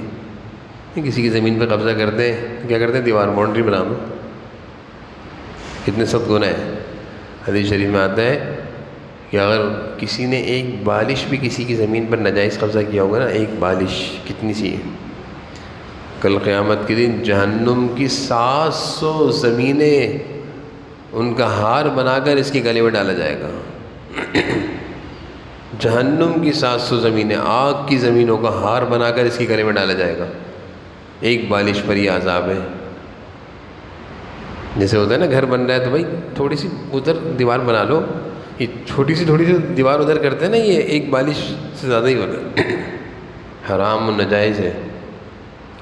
کسی کی زمین پہ قبضہ کرتے ہیں تو کیا کرتے ہیں، دیوار باؤنڈری بنا دو، کتنے سخت گناہ ہے۔ حدیث شریف میں آتا ہے کہ اگر کسی نے ایک بالش بھی کسی کی زمین پر ناجائز قبضہ کیا ہوگا نا، ایک بالش کتنی سی ہے، کل قیامت کے دن جہنم کی 700 زمینیں ان کا ہار بنا کر اس کے گلے میں ڈالا جائے گا۔ جہنم کی 700 زمینیں، آگ کی زمینوں کا ہار بنا کر اس کے گلے میں ڈالا جائے گا، ایک بالش پر یہ عذاب ہے۔ جیسے ہوتا ہے نا گھر بن رہا ہے تو بھائی تھوڑی سی ادھر دیوار بنا لو، یہ چھوٹی سی تھوڑی سی دیوار ادھر کرتے ہیں نا، یہ ایک بالش سے زیادہ ہی ہوتا ہے. حرام و نجائز ہے،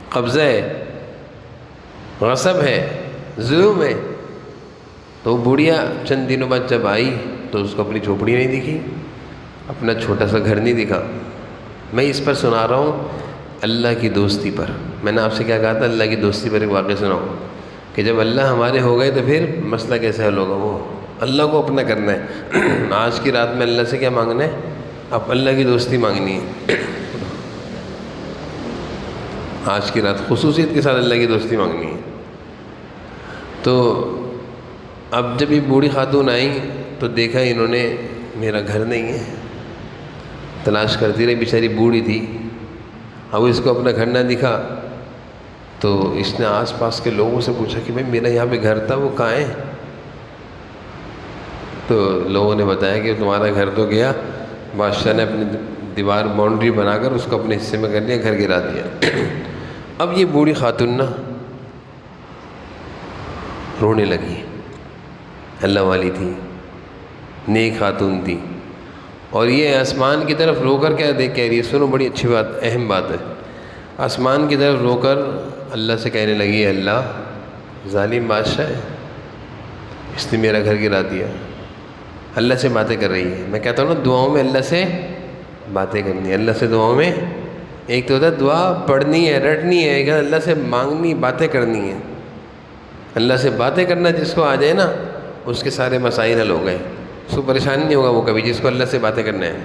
قبضہ ہے، غصب ہے، ظلم ہے. تو وہ بوڑھیا چند دنوں بعد جب آئی تو اس کو اپنی جھوپڑی نہیں دکھی، اپنا چھوٹا سا گھر نہیں دکھا. میں اس پر سنا رہا ہوں اللہ کی دوستی پر. میں نے آپ سے کیا کہا تھا؟ اللہ کی دوستی پر ایک واقعہ سناؤں کہ جب اللہ ہمارے ہو گئے تو پھر مسئلہ کیسے حل ہوگا؟ وہ اللہ کو اپنا کرنا ہے. آج کی رات میں اللہ سے کیا مانگنا ہے؟ اب اللہ کی دوستی مانگنی ہے. آج کی رات خصوصیت کے ساتھ اللہ کی دوستی مانگنی ہے. تو اب جب یہ بوڑھی خاتون آئیں تو دیکھا انہوں نے میرا گھر نہیں ہے. تلاش کرتی رہی، بیچاری بوڑھی تھی. اب اس کو اپنا گھر نہ دکھا تو اس نے آس پاس کے لوگوں سے پوچھا کہ بھئی میرا یہاں پہ گھر تھا، وہ کہاں ہے؟ تو لوگوں نے بتایا کہ تمہارا گھر تو گیا، بادشاہ نے اپنی دیوار باؤنڈری بنا کر اس کو اپنے حصے میں کر لیا، گھر گرا دیا. اب یہ بوڑھی خاتون نا رونے لگی. اللہ والی تھی، نیک خاتون تھی، اور یہ آسمان کی طرف رو کر کیا دیکھ کہہ رہی ہے؟ سنو، بڑی اچھی بات، اہم بات ہے. آسمان کی طرف رو کر اللہ سے کہنے لگی، اللہ ظالم بادشاہ ہے، اس نے میرا گھر گرا دیا. اللہ سے باتیں کر رہی ہے. میں کہتا ہوں نا دعاؤں میں اللہ سے باتیں کرنی ہے. اللہ سے دعاؤں میں ایک تو ہوتا ہے دعا پڑھنی ہے، رٹنی ہے، ایک اللہ سے مانگنی، باتیں کرنی ہے. اللہ سے باتیں کرنا جس کو آ جائے نا اس کے سارے مسائل حل ہو گئے. اس کو پریشانی نہیں ہوگا وہ کبھی، جس کو اللہ سے باتیں کرنا ہے.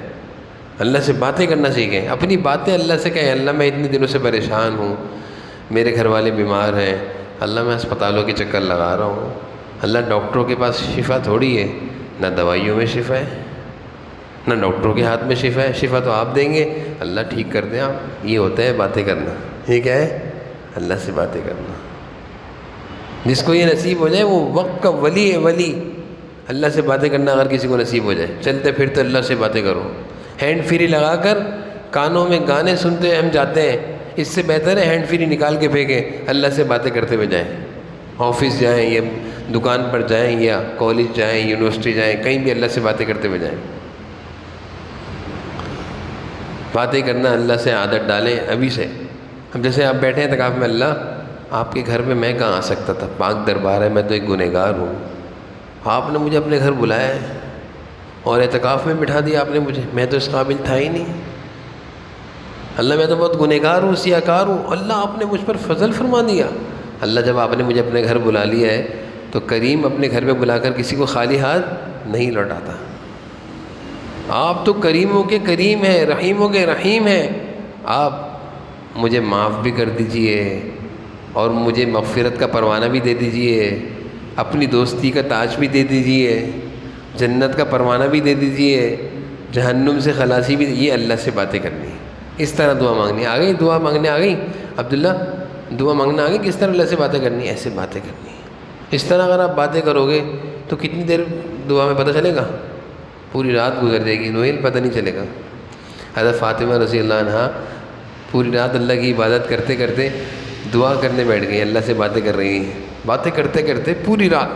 اللہ سے باتیں کرنا سیکھیں، اپنی باتیں اللہ سے کہیں. اللہ میں اتنے دنوں سے پریشان ہوں، میرے گھر والے بیمار ہیں، اللہ میں اسپتالوں کے چکر لگا رہا ہوں. اللہ ڈاکٹروں کے پاس شفا تھوڑی ہے، نہ دوائیوں میں شفا ہے، نہ ڈاکٹروں کے ہاتھ میں شفا ہے. شفا تو آپ دیں گے، اللہ ٹھیک کر دیں آپ. یہ ہوتا ہے باتیں کرنا. یہ کیا ہے؟ اللہ سے باتیں کرنا. جس کو یہ نصیب ہو جائے وہ وقت کا ولی ہے. ولی اللہ سے باتیں کرنا اگر کسی کو نصیب ہو جائے، چلتے پھرتے اللہ سے باتیں کرو. ہینڈ فری لگا کر کانوں میں گانے سنتے ہوئے ہم جاتے ہیں، اس سے بہتر ہے ہینڈ فری نکال کے پھینکیں، اللہ سے باتیں کرتے ہوئے جائیں. آفس جائیں یا دکان پر جائیں یا کالج جائیں، یونیورسٹی جائیں، کہیں بھی اللہ سے باتیں کرتے ہوئے جائیں. باتیں کرنا اللہ سے عادت ڈالیں ابھی سے. اب جیسے آپ بیٹھے ہیں اعتکاف میں، اللہ آپ کے گھر میں میں کہاں آ سکتا تھا؟ پاک دربار ہے، میں تو ایک گنہگار ہوں. آپ نے مجھے اپنے گھر بلایا ہے اور اعتکاف میں بٹھا دیا آپ نے مجھے، میں تو اس قابل تھا ہی نہیں. اللہ میں تو بہت گنہگار ہوں، سیاہکار ہوں، اللہ آپ نے مجھ پر فضل فرما دیا. اللہ جب آپ نے مجھے اپنے گھر بلا لیا ہے تو کریم اپنے گھر میں بلا کر کسی کو خالی ہاتھ نہیں لوٹاتا. آپ تو کریموں کے کریم ہیں، رحیموں کے رحیم ہیں. آپ مجھے معاف بھی کر دیجئے اور مجھے مغفرت کا پروانہ بھی دے دیجئے، اپنی دوستی کا تاج بھی دے دیجئے، جنت کا پروانہ بھی دے دیجئے، جہنم سے خلاصی بھی. یہ اللہ سے باتیں کرنی، اس طرح دعا مانگنی. آ گئی دعا مانگنے؟ آ گئی عبداللہ؟ دعا مانگنا آ گئی. کس طرح اللہ سے باتیں کرنی؟ ایسے باتیں کرنی. اس طرح اگر آپ باتیں کرو گے تو کتنی دیر دعا میں پتہ چلے گا؟ پوری رات گزر جائے گی، نویل پتہ نہیں چلے گا. حضرت فاطمہ رضی اللہ عنہا پوری رات اللہ کی عبادت کرتے کرتے دعا کرنے بیٹھ گئی، اللہ سے باتیں کر رہی ہیں. باتیں کرتے کرتے پوری رات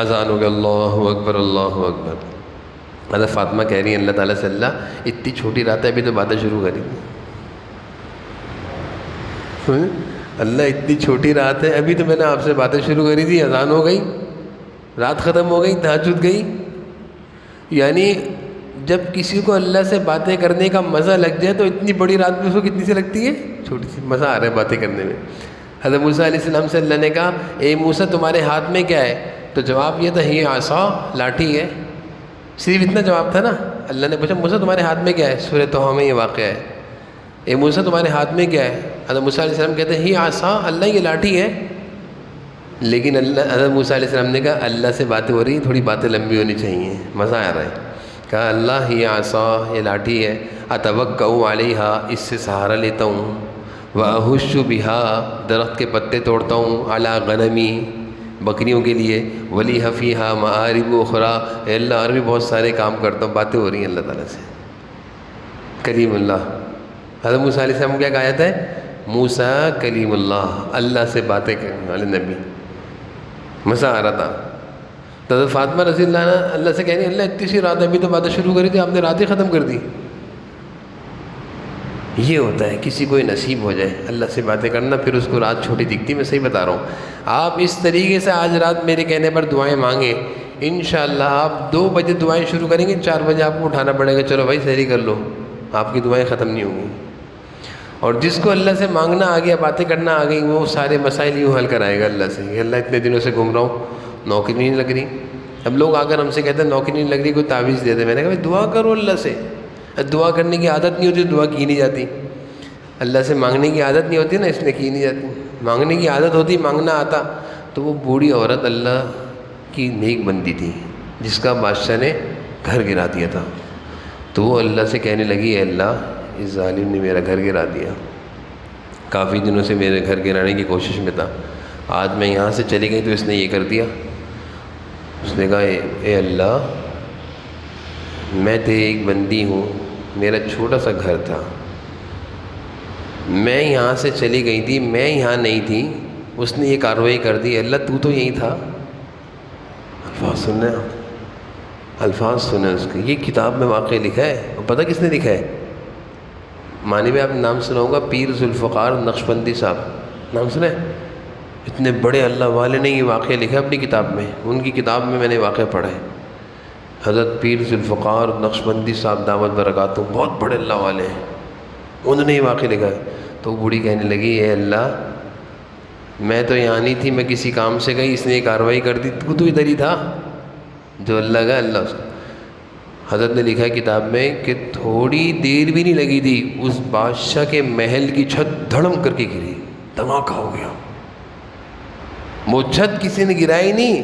اذان ہو گیا، اللہ اکبر اللہ اکبر. حضرت فاطمہ کہہ رہی ہیں اللہ تعالیٰ سے، اللہ اتنی چھوٹی رات ہے ابھی تو باتیں شروع کری. اللہ اتنی چھوٹی رات ہے ابھی تو میں نے آپ سے باتیں شروع کری تھی، اذان ہو گئی، رات ختم ہو گئی، تہجد گئی. یعنی جب کسی کو اللہ سے باتیں کرنے کا مزہ لگ جائے تو اتنی بڑی رات میں اس کو کتنی سی لگتی ہے؟ چھوٹی سی. مزہ آ رہا ہے باتیں کرنے میں. حضرت موسیٰ علیہ السلام سے اللہ نے کہا، اے موسیٰ تمہارے ہاتھ میں کیا ہے؟ تو جواب یہ تھا، ہی عصا، لاٹھی ہے. صرف اتنا جواب تھا نا. اللہ نے پوچھا موسیٰ تمہارے ہاتھ میں کیا ہے؟ سورہ طٰہٰ میں یہ واقعہ ہے. اے موسیٰ تمہارے ہاتھ میں کیا ہے؟ حضرت موسیٰ علیہ السلام کہتے ہیں ہی عصا، اللہ یہ لاٹھی ہے. لیکن حضرت موسیٰ علیہ السلام نے کہا اللہ سے باتیں ہو رہی ہیں، تھوڑی باتیں لمبی ہونی چاہیے، مزہ آ رہا ہے. کہا اللہ ہی عصا، یہ لاٹھی ہے، اتوکأ علیہا، اس سے سہارا لیتا ہوں، واہش بہا، درخت کے پتے توڑتا ہوں، علی غنمی، بکریوں کے لیے، ولی فیہا معارب اخری، اے اللہ اور بھی بہت سارے کام کرتا ہوں. باتیں ہو رہی ہیں اللہ تعالیٰ سے. کلیم اللہ. حضرت موسیٰ علیہ السلام کیا کہا جاتا ہے؟ موسیٰ کلیم اللہ، اللہ سے باتیں کرنے والے نبی. مزہ آ رہا تھا. تو حضرت فاطمہ رضی اللہ عنہ اللہ سے کہہ رہی اللہ اتنی سی رات ابھی تو باتیں شروع کری تھی، آپ نے راتیں ختم کر دی۔ یہ ہوتا ہے کسی کو نصیب ہو جائے اللہ سے باتیں کرنا، پھر اس کو رات چھوٹی دکھتی، میں صحیح بتا رہا ہوں۔ آپ اس طریقے سے آج رات میرے کہنے پر دعائیں مانگیں، انشاءاللہ آپ 2 بجے دعائیں شروع کریں گے، 4 بجے آپ کو اٹھانا پڑے گا، چلو بھائی سحری کر لو، آپ کی دعائیں ختم نہیں ہوں گی۔ اور جس کو اللہ سے مانگنا آ گیا، باتیں کرنا آ گئی، وہ سارے مسائل یوں حل کرائے گا اللہ سے کہ اللہ اتنے دنوں سے گھوم رہا ہوں، نوکری نہیں لگ رہی۔ اب لوگ آ کر ہم سے کہتے ہیں نوکری نہیں لگ رہی، کوئی تعویذ دے دے۔ میں نے کہا بھائی دعا کرو اللہ سے، دعا کرنے کی عادت نہیں ہوتی، دعا کی نہیں جاتی۔ اللہ سے مانگنے کی عادت نہیں ہوتی نا، اس لیے کی نہیں جاتی۔ مانگنے کی عادت ہوتی، مانگنا آتا، تو وہ بوڑھی عورت اللہ کی نیک بندی تھی جس کا بادشاہ نے گھر گرا دیا تھا، تو وہ اللہ سے کہنے لگی اے اللہ اس ظالم نے میرا گھر گرا دیا، کافی دنوں سے میرے گھر گرانے کی کوشش میں تھا، آج میں یہاں سے چلی گئی تو اس نے یہ کر دیا۔ اس نے کہا اے اللہ میں تیری ایک بندی ہوں، میرا چھوٹا سا گھر تھا، میں یہاں سے چلی گئی تھی، میں یہاں نہیں تھی، اس نے یہ کارروائی کر دی، اللہ تو یہی تھا۔ الفاظ سنیں اس کے، یہ کتاب میں واقع لکھا ہے، اور پتہ کس نے لکھا ہے؟ معنی میں آپ نے نام سنا ہوگا، پیر ذوالفقار نقشبندی صاحب، نام سنا ہے؟ اتنے بڑے اللہ والے نے یہ واقعہ لکھا اپنی کتاب میں، ان کی کتاب میں میں نے واقعہ پڑھا ہے۔ حضرت پیر ذوالفقار نقشبندی صاحب دامت برکاتہ بہت بڑے اللہ والے ہیں، انہوں نے یہ واقعہ لکھا ہے۔ تو وہ بوڑھی کہنے لگی اے اللہ میں تو یہاں نہیں تھی، میں کسی کام سے گئی، اس نے یہ کارروائی کر دی، تو ادھر ہی تھا، جو اللہ کا اللہ اس کا۔ حضرت نے لکھا ہے کتاب میں کہ تھوڑی دیر بھی نہیں لگی تھی، اس بادشاہ کے محل کی چھت دھڑم کر کے گری، دھماکہ ہو گیا۔ وہ چھت کسی نے گرائی نہیں،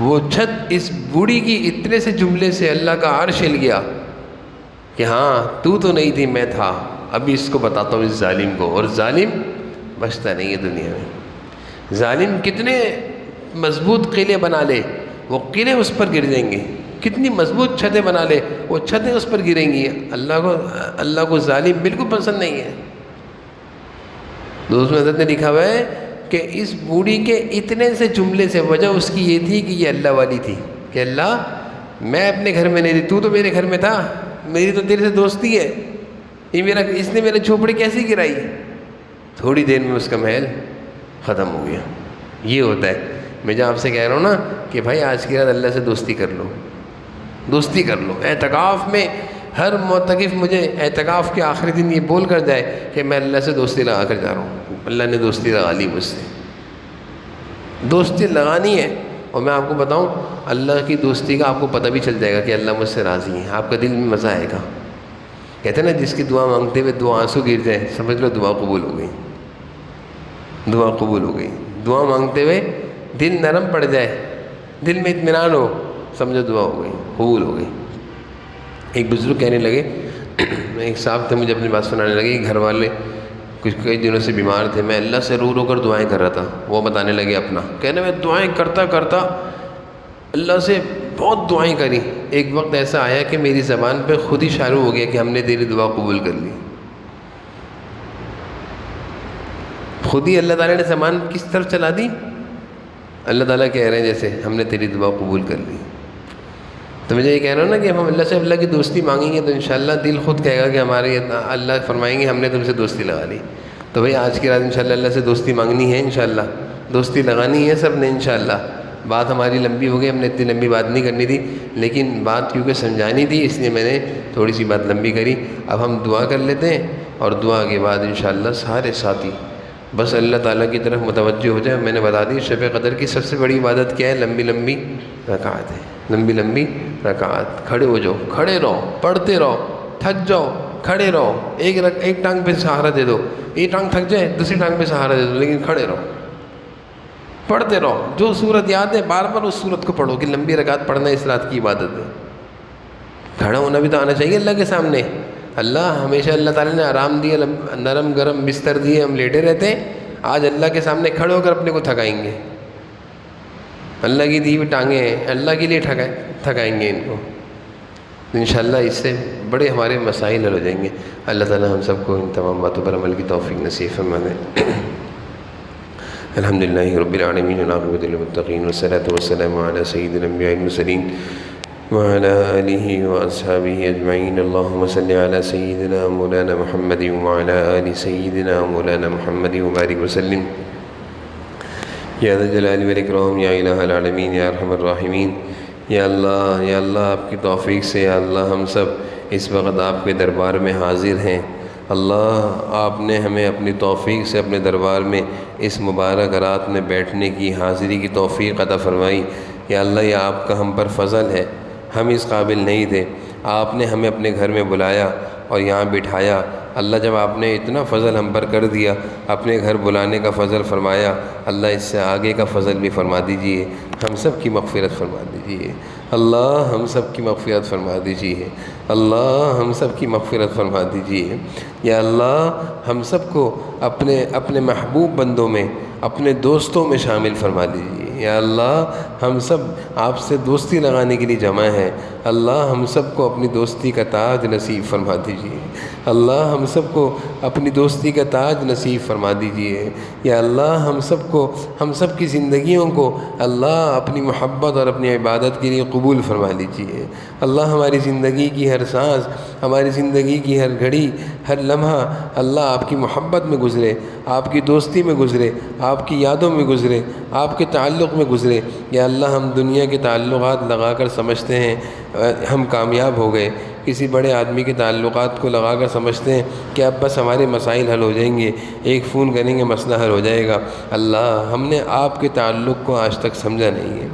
وہ چھت اس بوڑھی کی اتنے سے جملے سے اللہ کا عرش ہل گیا کہ ہاں تو نہیں تھی، میں تھا، ابھی اس کو بتاتا ہوں اس ظالم کو۔ اور ظالم بچتا نہیں ہے دنیا میں، ظالم کتنے مضبوط قلعے بنا لے، وہ قلعے اس پر گر جائیں گے، کتنی مضبوط چھتیں بنا لے، وہ چھتیں اس پر گریں گی۔ اللہ کو ظالم بالکل پسند نہیں ہے۔ دوست حضرت نے لکھا ہوا ہے کہ اس بوڑھی کے اتنے سے جملے سے وجہ اس کی یہ تھی کہ یہ اللہ والی تھی، کہ اللہ میں اپنے گھر میں نہیں تھی، تو میرے گھر میں تھا، میری تو تیرے سے دوستی ہے، اس نے میرے جھوپڑی کیسی گرائی؟ تھوڑی دیر میں اس کا محل ختم ہو گیا۔ یہ ہوتا ہے، میں جو آپ سے کہہ رہا ہوں نا کہ بھائی آج کی رات اللہ سے دوستی کر لو، دوستی کر لو۔ اعتکاف میں ہر معتکف مجھے اعتکاف کے آخری دن یہ بول کر جائے کہ میں اللہ سے دوستی لگا کر جا رہا ہوں، اللہ نے دوستی لگا لی مجھ سے۔ دوستی لگانی ہے، اور میں آپ کو بتاؤں اللہ کی دوستی کا آپ کو پتہ بھی چل جائے گا کہ اللہ مجھ سے راضی ہے، آپ کا دل میں مزہ آئے گا۔ کہتے ہیں نا جس کی دعا مانگتے ہوئے 2 آنسو گر جائیں، سمجھ لو دعا قبول ہو گئی، دعا قبول ہو گئی۔ دعا مانگتے ہوئے دل نرم پڑ جائے، دل میں اطمینان ہو، سمجھو دعا ہو گئی، قبول ہو گئی۔ ایک بزرگ کہنے لگے، ایک صاحب تھے مجھے اپنی بات سنانے لگے، گھر والے کئی دنوں سے بیمار تھے، میں اللہ سے رو کر دعائیں کر رہا تھا، وہ بتانے لگے اپنا، کہنے میں دعائیں کرتا اللہ سے بہت دعائیں کری، ایک وقت ایسا آیا کہ میری زبان پہ خود ہی شروع ہو گیا کہ ہم نے تیری دعا قبول کر لی۔ خود ہی اللہ تعالیٰ نے زبان کس طرف چلا دی؟ اللہ تعالیٰ کہہ رہے ہیں جیسے ہم نے تیری دعا قبول کر لی۔ تو مجھے یہ کہہ رہا ہوں نا کہ ہم اللہ سے اللہ کی دوستی مانگیں گے تو انشاءاللہ دل خود کہے گا کہ ہمارے اللہ فرمائیں گے ہم نے تم سے دوستی لگا لی۔ تو بھئی آج کی رات انشاءاللہ اللہ سے دوستی مانگنی ہے، انشاءاللہ دوستی لگانی ہے سب نے انشاءاللہ۔ بات ہماری لمبی ہو گئی، ہم نے اتنی لمبی بات نہیں کرنی تھی، لیکن بات کیونکہ سمجھانی تھی اس لیے میں نے تھوڑی سی بات لمبی کری۔ اب ہم دعا کر لیتے ہیں، اور دعا کے بعد انشاءاللہ سارے ساتھی بس اللہ تعالیٰ کی طرف متوجہ ہو جائے۔ میں نے بتا دی شب قدر کی سب سے بڑی عبادت کیا ہے؟ لمبی لمبی رکعت ہے، لمبی لمبی رکعت۔ کھڑے ہو جاؤ، کھڑے رہو، پڑھتے رہو، تھک جاؤ کھڑے رہو، ایک ٹانگ پہ سہارا دے دو، ایک ٹانگ تھک جائے دوسری ٹانگ پہ سہارا دے دو، لیکن کھڑے رہو، پڑھتے رہو۔ جو صورت یاد ہے بار بار اس صورت کو پڑھو، کہ لمبی رکعت پڑھنا اس رات کی عبادت ہے۔ کھڑا ہونا بھی تو آنا چاہیے اللہ کے سامنے۔ اللہ ہمیشہ اللہ تعالیٰ نے آرام دیا، نرم گرم بستر دیے، ہم لیٹے رہتے ہیں، آج اللہ کے سامنے کھڑے ہو کر اپنے کو تھکائیں گے۔ اللہ کی دی ہوئی ٹانگیں ہیں، اللہ کے لیے تھکائیں گے ان کو۔ انشاءاللہ اس سے بڑے ہمارے مسائل حل ہو جائیں گے۔ اللہ تعالیٰ ہم سب کو ان تمام باتوں پر عمل کی توفیق نصیب فرما دے۔ الحمدللہ رب العالمین والعاقبۃ للمتقین والصلاۃ والسلام علی سید الانبیاء والمرسلین وعلی آلہ واصحابہ اجمعین اللہم صلی علی سیدنا مولانا محمد وعلی آل سیدنا مولانا محمد وبارک وسلم یا ذا الجلال والاکرام یا الہ العالمین یا ارحم الراحمین۔ یا اللہ آپ کی توفیق سے یا اللہ ہم سب اس وقت آپ کے دربار میں حاضر ہیں۔ اللہ آپ نے ہمیں اپنی توفیق سے اپنے دربار میں اس مبارک رات میں بیٹھنے کی حاضری کی توفیق عطا فرمائی۔ یا اللہ یہ آپ کا ہم پر فضل ہے، ہم اس قابل نہیں تھے، آپ نے ہمیں اپنے گھر میں بلایا اور یہاں بٹھایا۔ اللہ جب آپ نے اتنا فضل ہم پر کر دیا، اپنے گھر بلانے کا فضل فرمایا، اللہ اس سے آگے کا فضل بھی فرما دیجئے، ہم سب کی مغفرت فرما دیجئے۔ اللہ ہم سب کی مغفرت فرما دیجئے، اللہ ہم سب کی مغفرت فرما دیجئے۔ یا اللہ ہم سب کو اپنے محبوب بندوں میں، اپنے دوستوں میں شامل فرما دیجئے۔ یا اللہ ہم سب آپ سے دوستی لگانے کے لیے جمع ہیں، اللہ ہم سب کو اپنی دوستی کا تاج نصیب فرما دیجئے۔ اللہ ہم سب کو اپنی دوستی کا تاج نصیب فرما دیجئے۔ یا اللہ ہم سب کی زندگیوں کو اللہ اپنی محبت اور اپنی عبادت کے لیے قبول فرما لیجئے۔ اللہ ہماری زندگی کی ہر سانس، ہماری زندگی کی ہر گھڑی، ہر لمحہ اللہ آپ کی محبت میں گزرے، آپ کی دوستی میں گزرے، آپ کی یادوں میں گزرے، آپ کے تعلق میں گزرے۔ یا اللہ ہم دنیا کے تعلقات لگا کر سمجھتے ہیں ہم کامیاب ہو گئے، کسی بڑے آدمی کے تعلقات کو لگا کر سمجھتے ہیں کہ اب بس ہمارے مسائل حل ہو جائیں گے، ایک فون کریں گے مسئلہ حل ہو جائے گا۔ اللہ ہم نے آپ کے تعلق کو آج تک سمجھا نہیں ہے،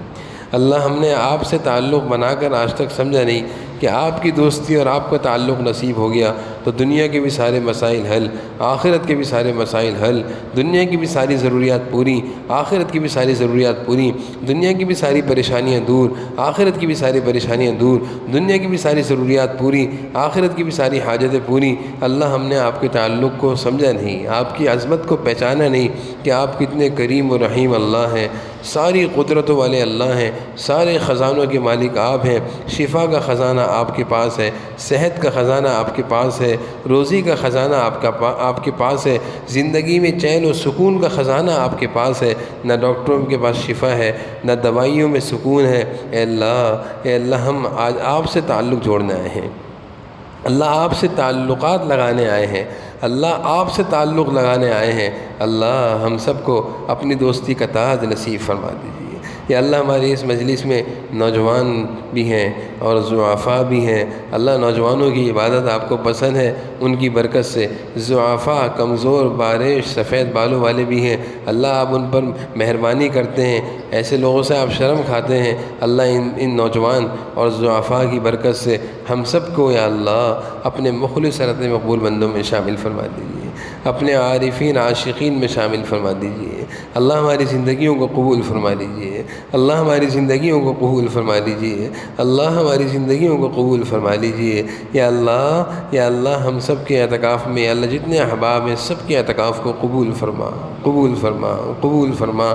اللہ ہم نے آپ سے تعلق بنا کر آج تک سمجھا نہیں کہ آپ کی دوستی اور آپ کا تعلق نصیب ہو گیا تو دنیا کے بھی سارے مسائل حل، آخرت کے بھی سارے مسائل حل، دنیا کی بھی ساری ضروریات پوری، آخرت کی بھی ساری ضروریات پوری، دنیا کی بھی ساری پریشانیاں دور، آخرت کی بھی ساری پریشانیاں دور، دنیا کی بھی ساری ضروریات پوری، آخرت کی بھی ساری حاجتیں پوری۔ اللہ ہم نے آپ کے تعلق کو سمجھا نہیں، آپ کی عظمت کو پہچانا نہیں کہ آپ کتنے کریم و رحیم اللہ ہیں، ساری قدرتوں والے اللہ ہیں، سارے خزانوں کے مالک آپ ہیں، شفا کا خزانہ آپ کے پاس ہے، صحت کا خزانہ آپ کے پاس ہے، روزی کا خزانہ آپ کے پاس ہے، زندگی میں چین و سکون کا خزانہ آپ کے پاس ہے۔ نہ ڈاکٹروں کے پاس شفا ہے، نہ دوائیوں میں سکون ہے۔ اے اللہ ہم آج آپ سے تعلق جوڑنے آئے ہیں، اللہ آپ سے تعلقات لگانے آئے ہیں، اللہ آپ سے تعلق لگانے آئے ہیں۔ اللہ ہم سب کو اپنی دوستی کا تاج نصیب فرما دیجیے۔ یا اللہ ہماری اس مجلس میں نوجوان بھی ہیں اور ضعفاء بھی ہیں، اللہ نوجوانوں کی عبادت آپ کو پسند ہے، ان کی برکت سے ضعفاء، کمزور، بارش، سفید بالوں والے بھی ہیں، اللہ آپ ان پر مہربانی کرتے ہیں، ایسے لوگوں سے آپ شرم کھاتے ہیں۔ اللہ ان نوجوان اور ضعفاء کی برکت سے ہم سب کو یا اللہ اپنے مخلص رحمت مقبول بندوں میں شامل فرما دیجیے، اپنے عارفین عاشقین میں شامل فرما دیجیے۔ اللہ ہماری زندگیوں کو قبول فرما لیجیے، اللہ ہماری زندگیوں کو قبول فرما لیجیے، اللہ ہماری زندگیوں کو قبول فرما لیجیے۔ یا اللہ ہم سب کے اعتکاف میں اللہ جتنے احباب ہیں سب کے اعتکاف کو قبول فرما، قبول فرما، قبول فرما۔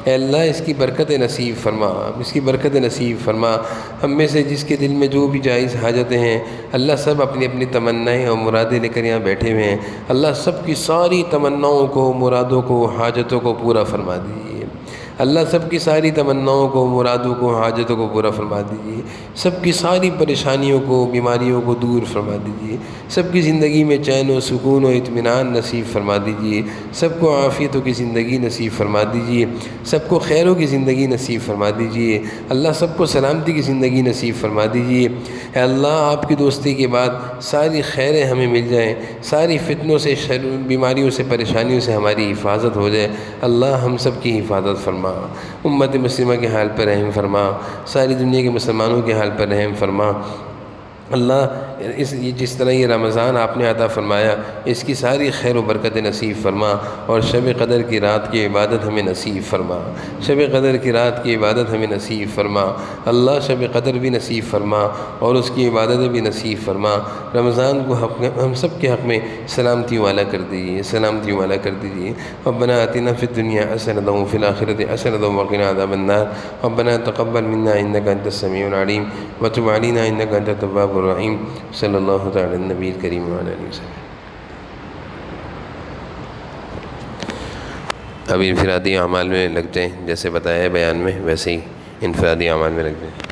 اے اللہ اس کی برکت نصیب فرما، اس کی برکت نصیب فرما۔ ہم میں سے جس کے دل میں جو بھی جائز حاجتیں ہیں اللہ سب اپنی اپنی تمنائیں اور مرادیں لے کر یہاں بیٹھے ہوئے ہیں، اللہ سب کی ساری تمناؤں کو، مرادوں کو، حاجتوں کو پورا فرما دیجیے۔ اللہ سب کی ساری تمناؤں کو، مرادوں کو، حاجتوں کو پورا فرما دیجیے، سب کی ساری پریشانیوں کو، بیماریوں کو دور فرما دیجیے، سب کی زندگی میں چین و سکون و اطمینان نصیب فرما دیجیے، سب کو عافیتوں کی زندگی نصیب فرما دیجیے، سب کو خیروں کی زندگی نصیب فرما دیجیے، اللہ سب کو سلامتی کی زندگی نصیب فرما دیجیے۔ اے اللہ آپ کی دوستی کے بعد ساری خیریں ہمیں مل جائیں، ساری فتنوں سے، بیماریوں سے، پریشانیوں سے ہماری حفاظت ہو جائے۔ اللہ ہم سب کی حفاظت فرما، امت مسلمہ کے حال پر رحم فرما، ساری دنیا کے مسلمانوں کے حال پر رحم فرما۔ اللہ جس طرح یہ رمضان آپ نے عطا فرمایا اس کی ساری خیر و برکت نصیب فرما، اور شب قدر کی رات کی عبادت ہمیں نصیب فرما، شب قدر کی رات کی عبادت ہمیں نصیب فرما۔ اللہ شب قدر بھی نصیب فرما اور اس کی عبادتیں بھی نصیب فرما۔ رمضان کو ہم سب کے حق میں سلامتی والا کر دیجیے، سلامتی والا کر دیجیے۔ ربنا آتنا فی الدنیا حسنۃ وفی الآخرۃ حسنۃ وقنا عذاب النار۔ ربنا تقبل منا انک انت السمیع العلیم وتب علینا انک انت التواب الرحیم۔ صلی اللہ تعالی النبی الکریم وعلی آلہ وسلم۔ اب انفرادی اعمال میں لگ جائیں، جیسے بتایا ہے بیان میں، ویسے ہی انفرادی اعمال میں لگ جائیں۔